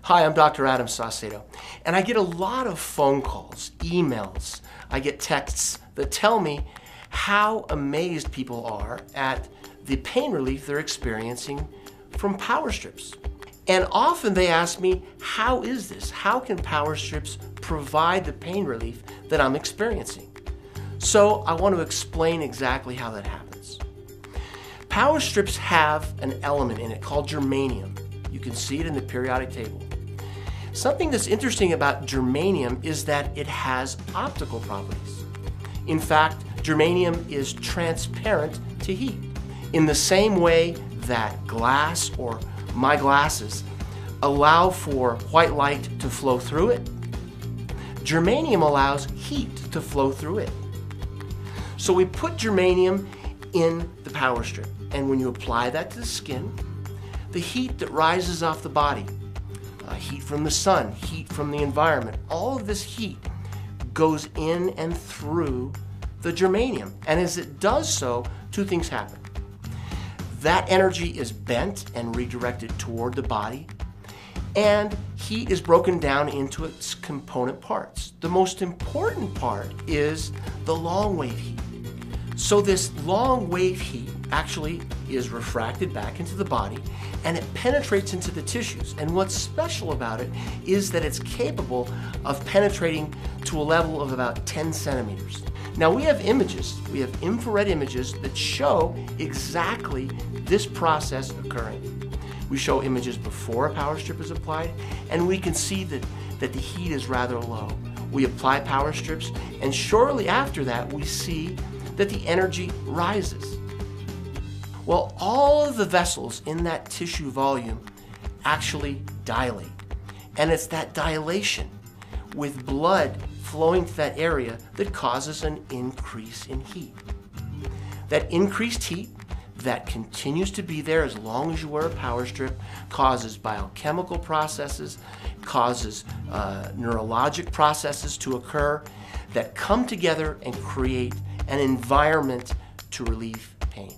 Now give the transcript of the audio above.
Hi, I'm Dr. Adam Saucedo, and I get a lot of phone calls, emails, I get texts that tell me how amazed people are at the pain relief they're experiencing from power strips. And often they ask me, how is this? How can power strips provide the pain relief that I'm experiencing? So I want to explain exactly how that happens. Power strips have an element in it called germanium. You can see it in the periodic table. Something that's interesting about germanium is that it has optical properties. In fact, germanium is transparent to heat. In the same way that glass or my glasses allow for white light to flow through it, germanium allows heat to flow through it. So we put germanium in the power strip, and when you apply that to the skin, the heat that rises off the body, heat from the sun, heat from the environment, all of this heat goes in and through the germanium. And as it does so, two things happen. That energy is bent and redirected toward the body, and heat is broken down into its component parts. The most important part is the long wave heat. So this long wave heat actually is refracted back into the body, and it penetrates into the tissues. And what's special about it is that it's capable of penetrating to a level of about 10 centimeters. Now we have images, we have infrared images that show exactly this process occurring. We show images before a power strip is applied, and we can see that the heat is rather low. We apply power strips, and shortly after that we see that the energy rises. Well, all of the vessels in that tissue volume actually dilate. And it's that dilation with blood flowing to that area that causes an increase in heat. That increased heat that continues to be there as long as you wear a power strip causes biochemical processes, causes neurologic processes to occur that come together and create an environment to relieve pain.